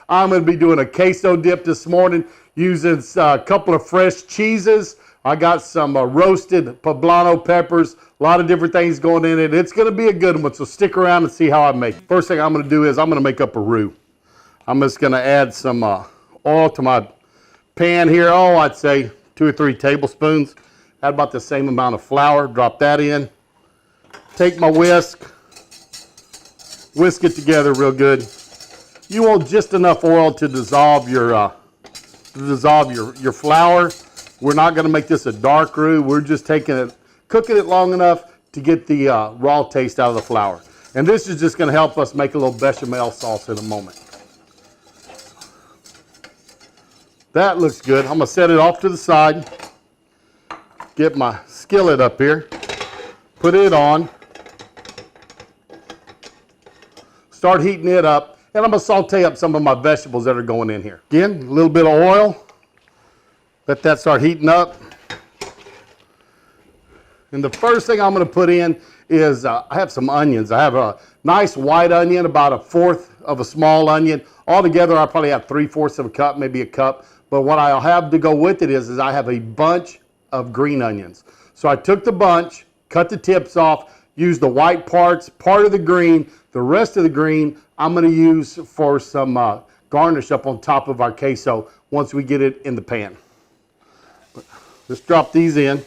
I'm going to be doing a queso dip this morning using a couple of fresh cheeses. I got some roasted poblano peppers, a lot of different things going in it. It's going to be a good one, so stick around and see how I make it. First thing I'm going to do is I'm going to make up a roux. I'm just going to add some oil to my pan here. Oh, I'd say 2 or 3 tablespoons. Add about the same amount of flour. Drop that in. Take my whisk it together real good. You want just enough oil to dissolve your flour. We're not going to make this a dark roux. We're just cooking it long enough to get the raw taste out of the flour. And this is just going to help us make a little bechamel sauce in a moment. That looks good. I'm going to set it off to the side. Get my skillet up here. Put it on. Start heating it up. And I'm going to saute up some of my vegetables that are going in here. Again, a little bit of oil. Let that start heating up. And the first thing I'm going to put in is I have some onions. I have a nice white onion, about 1/4 of a small onion. Altogether, I probably have 3/4 of a cup, maybe a cup. But what I'll have to go with it is I have a bunch of green onions. So I took the bunch, cut the tips off, used the white parts, part of the green. The rest of the green I'm going to use for some garnish up on top of our queso once we get it in the pan. But let's drop these in.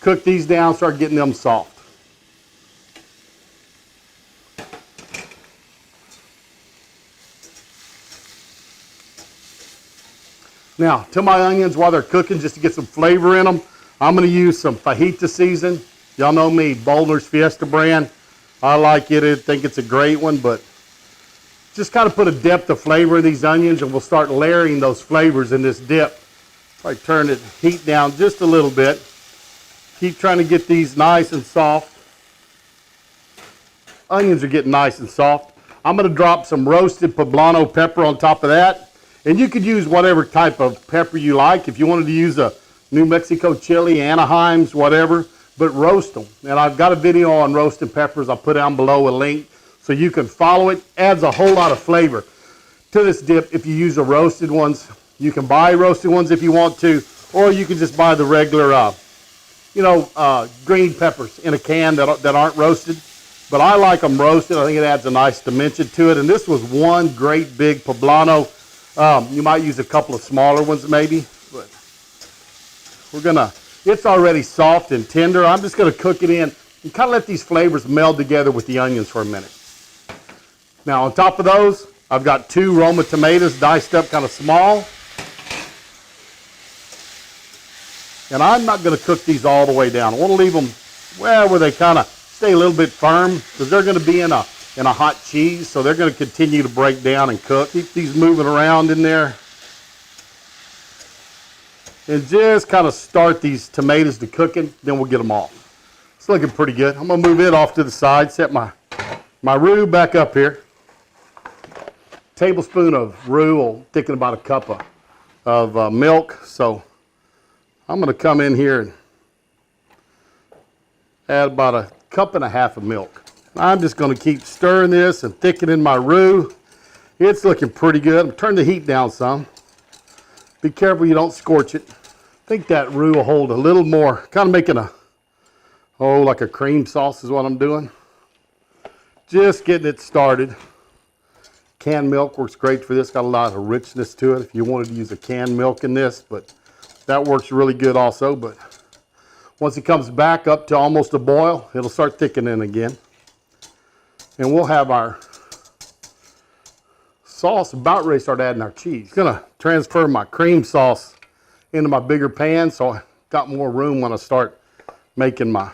Cook these down, start getting them soft. Now, to my onions, while they're cooking, just to get some flavor in them, I'm going to use some fajita season. Y'all know me, Boulder's Fiesta brand. I like it. I think it's a great one, but just kind of put a depth of flavor in these onions, and we'll start layering those flavors in this dip. I turn the heat down just a little bit. Keep trying to get these nice and soft. Onions are getting nice and soft. I'm going to drop some roasted poblano pepper on top of that. And you could use whatever type of pepper you like. If you wanted to use a New Mexico chili, Anaheim's, whatever, but roast them. And I've got a video on roasted peppers. I'll put down below a link so you can follow it. Adds a whole lot of flavor to this dip if you use the roasted ones. You can buy roasted ones if you want to, or you can just buy the regular, green peppers in a can that aren't roasted. But I like them roasted. I think it adds a nice dimension to it. And this was one great big poblano. You might use a couple of smaller ones maybe, but it's already soft and tender. I'm just going to cook it in and kind of let these flavors meld together with the onions for a minute. Now on top of those, I've got 2 Roma tomatoes diced up kind of small. And I'm not going to cook these all the way down. I want to leave them where they kind of stay a little bit firm, because they're going to be in a hot cheese, so they're going to continue to break down and cook. Keep these moving around in there. And just kind of start these tomatoes to cooking, then we'll get them off. It's looking pretty good. I'm going to move it off to the side, set my roux back up here. Tablespoon of roux will thicken about a cup of milk, so I'm going to come in here and add about 1.5 cups of milk. I'm just going to keep stirring this and thickening my roux. It's looking pretty good. Turn the heat down some. Be careful you don't scorch it. I think that roux will hold a little more, kind of making like a cream sauce is what I'm doing. Just getting it started. Canned milk works great for this. Got a lot of richness to it if you wanted to use a canned milk in this, but that works really good also. But once it comes back up to almost a boil, it'll start thickening again. And we'll have our sauce about ready to start adding our cheese. I'm gonna transfer my cream sauce into my bigger pan, so I got more room when I start making my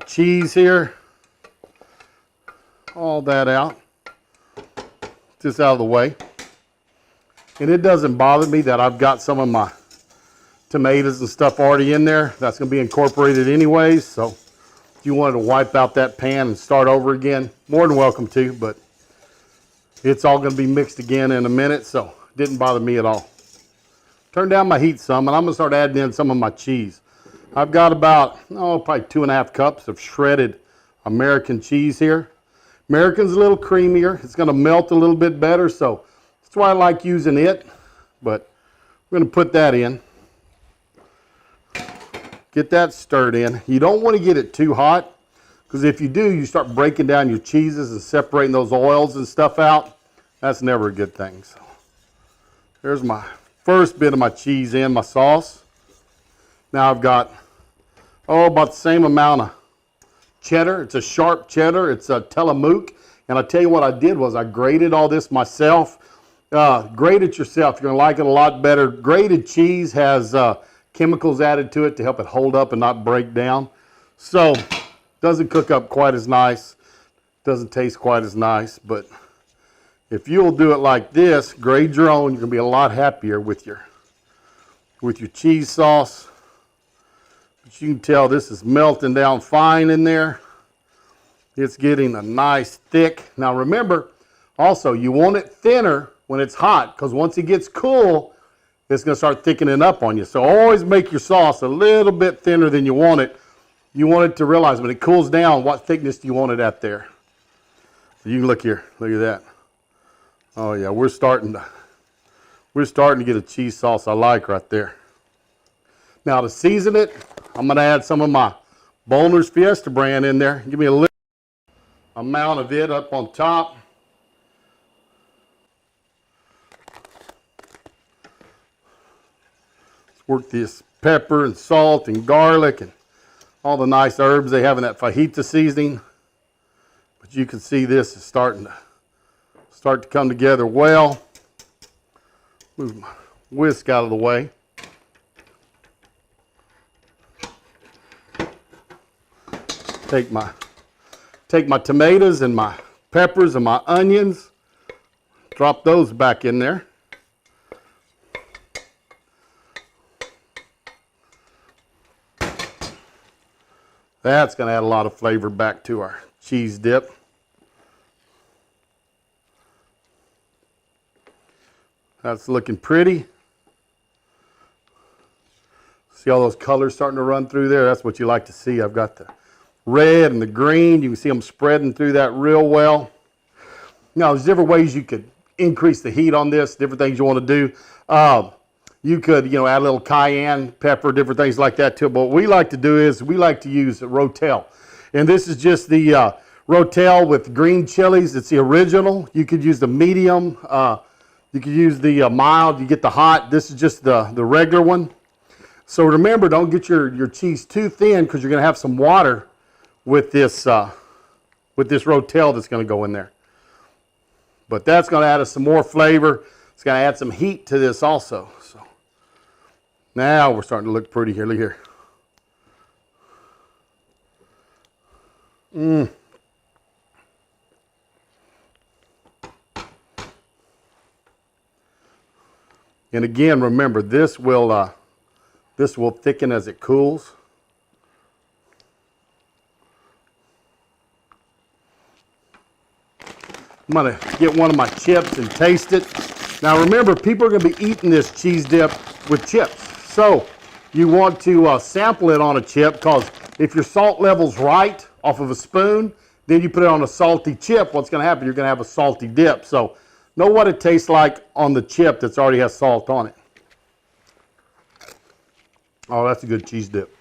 cheese here. All that out, just out of the way. And it doesn't bother me that I've got some of my tomatoes and stuff already in there. That's gonna be incorporated anyways, so if you wanted to wipe out that pan and start over again, more than welcome to, but it's all going to be mixed again in a minute, so it didn't bother me at all. Turn down my heat some, and I'm going to start adding in some of my cheese. I've got about, probably 2.5 cups of shredded American cheese here. American's a little creamier. It's going to melt a little bit better, so that's why I like using it. But we're going to put that in. Get that stirred in. You don't want to get it too hot, because if you do, you start breaking down your cheeses and separating those oils and stuff out. That's never a good thing. So there's my first bit of my cheese in, my sauce. Now I've got, about the same amount of cheddar. It's a sharp cheddar. It's a Tillamook. And I tell you what I did was I grated all this myself. Grate it yourself. You're going to like it a lot better. Grated cheese has chemicals added to it to help it hold up and not break down. So doesn't cook up quite as nice. Doesn't taste quite as nice. But if you'll do it like this, grade your own, you're going to be a lot happier with your cheese sauce. But you can tell this is melting down fine in there. It's getting a nice thick. Now remember, also you want it thinner when it's hot, because once it gets cool, it's going to start thickening up on you. So always make your sauce a little bit thinner than you want it. You want it to realize when it cools down, what thickness do you want it at there. So you can look here, look at that. Oh yeah, we're starting to get a cheese sauce I like right there. Now to season it, I'm going to add some of my Boner's Fiesta brand in there. Give me a little amount of it up on top. Let's work this pepper and salt and garlic and all the nice herbs they have in that fajita seasoning. But you can see this is starting to come together well. Move my whisk out of the way. Take my tomatoes and my peppers and my onions, drop those back in there. That's going to add a lot of flavor back to our cheese dip. That's looking pretty. See all those colors starting to run through there? That's what you like to see. I've got the red and the green. You can see them spreading through that real well. Now, there's different ways you could increase the heat on this, different things you want to do. You could, add a little cayenne pepper, different things like that too. But what we like to do is we like to use Rotel. And this is just the Rotel with green chilies. It's the original. You could use the medium. You could use the mild. You get the hot. This is just the regular one. So remember, don't get your cheese too thin, because you're going to have some water with this Rotel that's going to go in there. But that's going to add us some more flavor. It's going to add some heat to this also. So now we're starting to look pretty here. Look here. And again, remember, this will thicken as it cools. I'm going to get one of my chips and taste it. Now remember, people are going to be eating this cheese dip with chips. So you want to sample it on a chip, because if your salt level's right off of a spoon, then you put it on a salty chip, what's going to happen? You're going to have a salty dip. So know what it tastes like on the chip that's already has salt on it. Oh, that's a good cheese dip.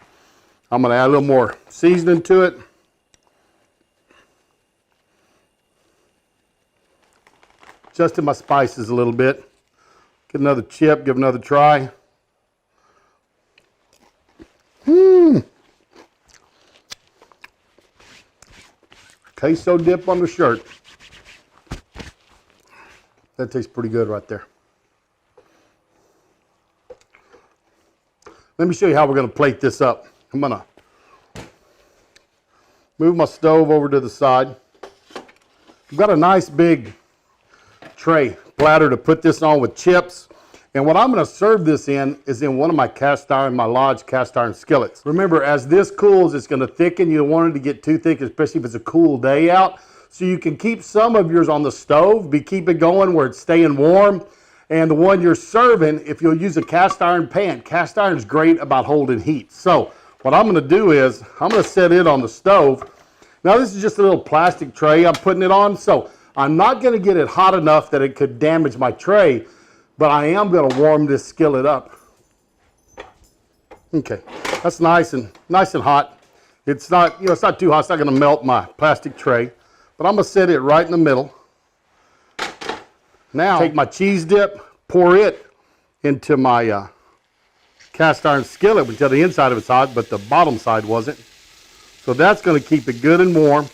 I'm going to add a little more seasoning to it. Adjusted my spices a little bit. Get another chip, give another try. Queso dip on the shirt. That tastes pretty good right there. Let me show you how we're going to plate this up. I'm going to move my stove over to the side. I've got a nice big tray platter to put this on with chips. And what I'm going to serve this in is in one of my my Lodge cast iron skillets. Remember, as this cools, it's going to thicken. You don't want it to get too thick, especially if it's a cool day out. So you can keep some of yours on the stove, keep it going where it's staying warm. And the one you're serving, if you'll use a cast iron pan, cast iron is great about holding heat. So what I'm going to do is I'm going to set it on the stove. Now this is just a little plastic tray I'm putting it on, so I'm not going to get it hot enough that it could damage my tray, but I am going to warm this skillet up. Okay, that's nice and hot. It's not, it's not too hot. It's not going to melt my plastic tray, but I'm going to set it right in the middle. Now take my cheese dip, pour it into my cast iron skillet, which the inside of it's hot, but the bottom side wasn't. So that's going to keep it good and warm.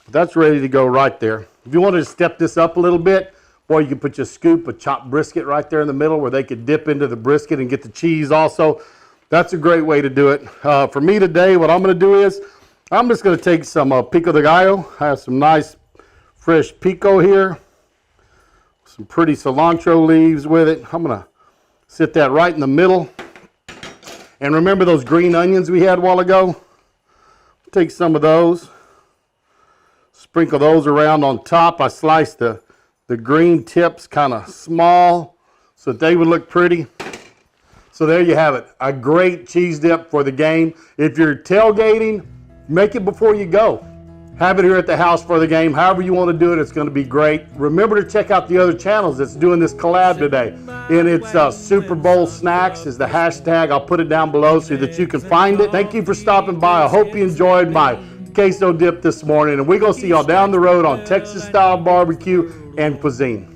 That's ready to go right there. If you wanted to step this up a little bit, boy, you could put your scoop of chopped brisket right there in the middle where they could dip into the brisket and get the cheese also. That's a great way to do it. For me today, what I'm going to do is I'm just going to take some pico de gallo. I have some nice fresh pico here. Some pretty cilantro leaves with it. I'm going to sit that right in the middle. And remember those green onions we had a while ago? Take some of those. Sprinkle those around on top. I sliced the green tips kind of small so that they would look pretty. So there you have it. A great cheese dip for the game. If you're tailgating, make it before you go. Have it here at the house for the game. However you want to do it, it's going to be great. Remember to check out the other channels that's doing this collab today. And it's Super Bowl Snacks is the hashtag. I'll put it down below so that you can find it. Thank you for stopping by. I hope you enjoyed my queso dip this morning. And we're going to see y'all down the road on Texas style barbecue and cuisine.